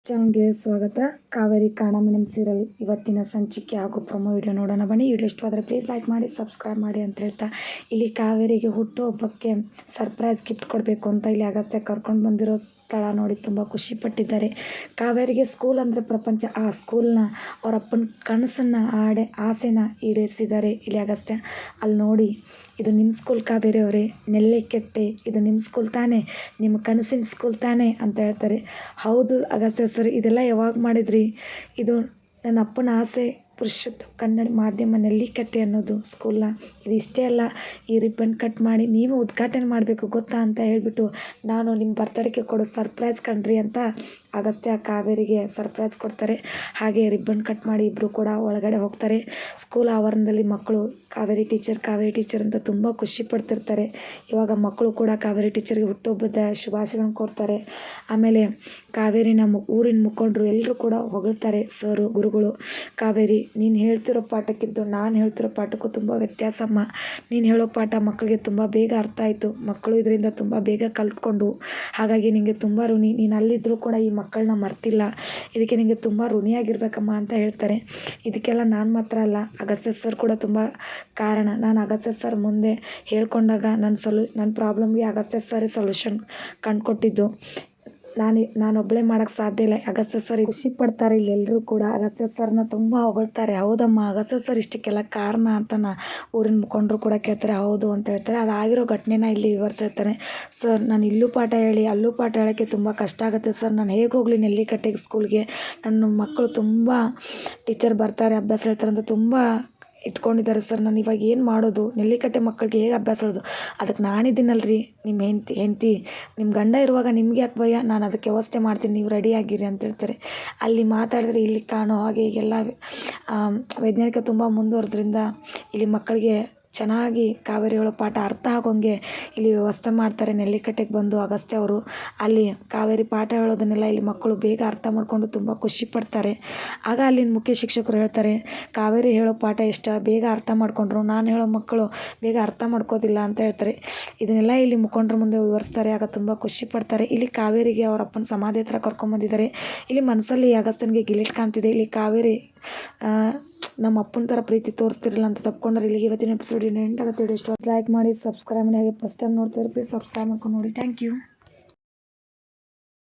ಚಾನಲ್ಗೆ ಸ್ವಾಗತ. ಕಾವೇರಿ ಕಾಣಮಿಣಂ ಸೀರಿಯಲ್ ಇವತ್ತಿನ ಸಂಚಿಕೆ ಹಾಗೂ ಪ್ರೊಮೋ ವಿಡಿಯೋ ನೋಡೋಣ ಬನ್ನಿ. ವಿಡಿಯೋ ಇಷ್ಟವಾದರೆ ಪ್ಲೀಸ್ ಲೈಕ್ ಮಾಡಿ, ಸಬ್ಸ್ಕ್ರೈಬ್ ಮಾಡಿ ಅಂತ ಹೇಳ್ತಾ, ಇಲ್ಲಿ ಕಾವೇರಿಗೆ ಹುಟ್ಟುಹಬ್ಬಕ್ಕೆ ಸರ್ಪ್ರೈಸ್ ಗಿಫ್ಟ್ ಕೊಡಬೇಕು ಅಂತ ಇಲ್ಲಿ ಅಗಸ್ತ್ಯ ಕರ್ಕೊಂಡು ಬಂದಿರೋ ಸ್ಥಳ ನೋಡಿ ತುಂಬ ಖುಷಿಪಟ್ಟಿದ್ದಾರೆ. ಕಾವೇರಿಗೆ ಸ್ಕೂಲ್ ಅಂದರೆ ಪ್ರಪಂಚ. ಆ ಸ್ಕೂಲ್ನ ಅವ್ರ ಅಪ್ಪನ ಕನಸನ್ನು ಆಸೆನ ಈಡೇರಿಸಿದ್ದಾರೆ ಇಲ್ಲಿ ಅಗಸ್ತ್ಯ. ಅಲ್ಲಿ ನೋಡಿ, ಇದು ನಿಮ್ಮ ಸ್ಕೂಲ್ ಕಾವೇರಿ ಅವರೇ, ನೆಲ್ಲೆಕೆಟ್ಟೆ, ಇದು ನಿಮ್ಮ ಸ್ಕೂಲ್ ತಾನೇ, ನಿಮ್ಮ ಕನಸಿನ ಸ್ಕೂಲ್ ತಾನೇ ಅಂತ ಹೇಳ್ತಾರೆ. ಹೌದು ಅಗಸ್ತ್ಯ ಸರ್, ಇದೆಲ್ಲ ಯಾವಾಗ ಮಾಡಿದ್ರಿ? ಇದು ನನ್ನ ಅಪ್ಪನ ಆಸೆ, ಪುರುಷೋತ್ತಮ ಕನ್ನಡ ಮಾಧ್ಯಮ ನೆಲ್ಲಿಕಟ್ಟೆ ಅನ್ನೋದು ಸ್ಕೂಲ್ನ. ಇದು ಇಷ್ಟೇ ಅಲ್ಲ, ಈ ರಿಬ್ಬನ್ ಕಟ್ ಮಾಡಿ ನೀವು ಉದ್ಘಾಟನೆ ಮಾಡಬೇಕು ಗೊತ್ತಾ ಅಂತ ಹೇಳಿಬಿಟ್ಟು, ನಾನು ನಿಮ್ಮ ಬರ್ತಡೇಗೆ ಕೊಡೋ ಸರ್ಪ್ರೈಸ್ ಕಣ್ರಿ ಅಂತ ಅಗಸ್ತ್ಯ ಕಾವೇರಿಗೆ ಸರ್ಪ್ರೈಸ್ ಕೊಡ್ತಾರೆ. ಹಾಗೆ ರಿಬ್ಬನ್ ಕಟ್ ಮಾಡಿ ಇಬ್ಬರು ಕೂಡ ಒಳಗಡೆ ಹೋಗ್ತಾರೆ. ಸ್ಕೂಲ್ ಆವರಣದಲ್ಲಿ ಮಕ್ಕಳು ಕಾವೇರಿ ಟೀಚರ್ ಅಂತ ತುಂಬ ಖುಷಿ ಪಡ್ತಿರ್ತಾರೆ. ಇವಾಗ ಮಕ್ಕಳು ಕೂಡ ಕಾವೇರಿ ಟೀಚರ್ಗೆ ಹುಟ್ಟುಹಬ್ಬದ ಶುಭಾಶಯಗಳನ್ನು ಕೋರ್ತಾರೆ. ಆಮೇಲೆ ಕಾವೇರಿನ ಊರಿನ ಮುಖಂಡರು ಎಲ್ಲರೂ ಕೂಡ ಹೊಗಳ್ತಾರೆ. ಸರು, ಗುರುಗಳು, ಕಾವೇರಿ ನೀನು ಹೇಳ್ತಿರೋ ಪಾಠಕ್ಕಿದ್ದು ನಾನು ಹೇಳ್ತಿರೋ ಪಾಠಕ್ಕೂ ತುಂಬ ವ್ಯತ್ಯಾಸಮ್ಮ. ನೀನು ಹೇಳೋ ಪಾಠ ಮಕ್ಕಳಿಗೆ ತುಂಬ ಬೇಗ ಅರ್ಥ ಆಯಿತು. ಮಕ್ಕಳು ಇದರಿಂದ ತುಂಬ ಬೇಗ ಕಲ್ತ್ಕೊಂಡು, ಹಾಗಾಗಿ ನಿನಗೆ ತುಂಬ ಋಣಿ. ನೀನು ಅಲ್ಲಿದ್ದರೂ ಕೂಡ ಈ ಮಕ್ಕಳನ್ನ ಮರ್ತಿಲ್ಲ. ಇದಕ್ಕೆ ನಿನಗೆ ತುಂಬ ಋಣಿಯಾಗಿರ್ಬೇಕಮ್ಮ ಅಂತ ಹೇಳ್ತಾರೆ. ಇದಕ್ಕೆಲ್ಲ ನಾನು ಮಾತ್ರ ಅಲ್ಲ, ಅಗಸ್ತ್ಯ ಸರ್ ಕೂಡ ತುಂಬ ಕಾರಣ. ನಾನು ಅಗಸ್ತ್ಯ ಸರ್ ಮುಂದೆ ಹೇಳ್ಕೊಂಡಾಗ ನನ್ನ ಪ್ರಾಬ್ಲಮ್ಗೆ ಅಗಸ್ತ್ಯ ಸರ್ ಸೊಲ್ಯೂಷನ್ ಕಂಡುಕೊಟ್ಟಿದ್ದು. ನಾನೊಬ್ಬಳೇ ಮಾಡೋಕ್ಕೆ ಸಾಧ್ಯ ಇಲ್ಲ. ಅಗಸ್ತ್ಯ ಸರ್ ಖುಷಿ ಪಡ್ತಾರೆ. ಇಲ್ಲೆಲ್ಲರೂ ಕೂಡ ಅಗಸ್ತ್ಯ ಸರ್ನ ತುಂಬ ಹೊಗಳ್ತಾರೆ. ಹೌದಮ್ಮ, ಅಗಸ್ತ್ಯ ಸರ್ ಇಷ್ಟಕ್ಕೆಲ್ಲ ಕಾರಣ ಅಂತ ಊರಿನ ಮುಖಂಡರು ಕೂಡ ಕೇಳ್ತಾರೆ. ಹೌದು ಅಂತ ಹೇಳ್ತಾರೆ. ಅದಾಗಿರೋ ಘಟನೆನ ಇಲ್ಲಿ ವಿವರಿಸಿರ್ತಾರೆ. ಸರ್, ನಾನು ಇಲ್ಲೂ ಪಾಠ ಹೇಳಿ ಅಲ್ಲೂ ಪಾಠ ಹೇಳೋಕ್ಕೆ ತುಂಬ ಕಷ್ಟ ಆಗುತ್ತೆ ಸರ್. ನಾನು ಹೇಗೆ ಹೋಗಲಿ ನೆಲ್ಲಿಕಟ್ಟೆಗೆ ಸ್ಕೂಲ್ಗೆ? ನನ್ನ ಮಕ್ಕಳು ತುಂಬ ಟೀಚರ್ ಬರ್ತಾರೆ, ಅಭ್ಯಾಸ ಹೇಳ್ತಾರೆ ಅಂತ ತುಂಬ ಇಟ್ಕೊಂಡಿದ್ದಾರೆ ಸರ್. ನಾನು ಇವಾಗ ಏನು ಮಾಡೋದು? ನೆಲ್ಲಿಕಟ್ಟೆ ಮಕ್ಕಳಿಗೆ ಹೇಗೆ ಅಭ್ಯಾಸ ಹೇಳೋದು? ಅದಕ್ಕೆ ನಾನಿದ್ದೀನಲ್ರಿ, ನಿಮ್ಮ ಹೆಂಡತಿ ನಿಮ್ಮ ಗಂಡ ಇರುವಾಗ ನಿಮಗೆ ಯಾಕೆ ಭಯ? ನಾನು ಅದಕ್ಕೆ ವ್ಯವಸ್ಥೆ ಮಾಡ್ತೀನಿ, ನೀವು ರೆಡಿಯಾಗಿರಿ ಅಂತ ಹೇಳ್ತಾರೆ. ಅಲ್ಲಿ ಮಾತಾಡಿದ್ರೆ ಇಲ್ಲಿ ಕಾಣೋ ಹಾಗೆ ಈಗೆಲ್ಲ ವೈಜ್ಞಾನಿಕ ತುಂಬ ಮುಂದುವರೆದ್ರಿಂದ ಇಲ್ಲಿ ಮಕ್ಕಳಿಗೆ ಚೆನ್ನಾಗಿ ಕಾವೇರಿ ಹೇಳೋ ಪಾಠ ಅರ್ಥ ಆಗೋಂಗೆ ಇಲ್ಲಿ ವ್ಯವಸ್ಥೆ ಮಾಡ್ತಾರೆ. ನೆಲ್ಲಿಕಟ್ಟೆಗೆ ಬಂದು ಅಗಸ್ತ್ಯ ಅವರು ಅಲ್ಲಿ ಕಾವೇರಿ ಪಾಠ ಹೇಳೋದನ್ನೆಲ್ಲ ಇಲ್ಲಿ ಮಕ್ಕಳು ಬೇಗ ಅರ್ಥ ಮಾಡಿಕೊಂಡು ತುಂಬ ಖುಷಿ ಪಡ್ತಾರೆ. ಆಗ ಅಲ್ಲಿನ ಮುಖ್ಯ ಶಿಕ್ಷಕರು ಹೇಳ್ತಾರೆ, ಕಾವೇರಿ ಹೇಳೋ ಪಾಠ ಎಷ್ಟು ಬೇಗ ಅರ್ಥ ಮಾಡಿಕೊಂಡ್ರು, ನಾನು ಹೇಳೋ ಮಕ್ಕಳು ಬೇಗ ಅರ್ಥ ಮಾಡ್ಕೋದಿಲ್ಲ ಅಂತ ಹೇಳ್ತಾರೆ. ಇದನ್ನೆಲ್ಲ ಇಲ್ಲಿ ಮುಖಂಡರ ಮುಂದೆ ವಿವರಿಸ್ತಾರೆ. ಆಗ ತುಂಬ ಖುಷಿ ಪಡ್ತಾರೆ. ಇಲ್ಲಿ ಕಾವೇರಿಗೆ ಅವ್ರ ಅಪ್ಪನ ಸಮಾಧಿ ಹತ್ರ ಕರ್ಕೊಂಬಂದಿದ್ದಾರೆ. ಇಲ್ಲಿ ಮನಸ್ಸಲ್ಲಿ ಅಗಸ್ತ್ಯನಿಗೆ ಗಿಲಿಟ್ ಕಾಣ್ತಿದೆ. ಇಲ್ಲಿ ಕಾವೇರಿ ನಮ್ಮ ಅಪ್ಪನ ಥರ ಪ್ರೀತಿ ತೋರಿಸ್ತಿರಲಿಲ್ಲ ಅಂತ ತಪ್ಕೊಂಡ್ರೆ ಇಲ್ಲಿಗೆ ಇವತ್ತಿನ ಎಪಿಸೋಡ್ ಎಂಡ್ ಆಗುತ್ತೆ. ಇಷ್ಟು ಲೈಕ್ ಮಾಡಿ, ಸಬ್ಸ್ಕ್ರೈಬ್ ಮಾಡಿ. ಹಾಗೆ ಫಸ್ಟ್ ಟೈಮ್ ನೋಡ್ತಿದ್ರೆ ಪ್ಲೀಸ್ ಸಬ್ಸ್ಕ್ರೈಬ್ ಮಾಡ್ಕೊಂಡು ನೋಡಿ. Thank you.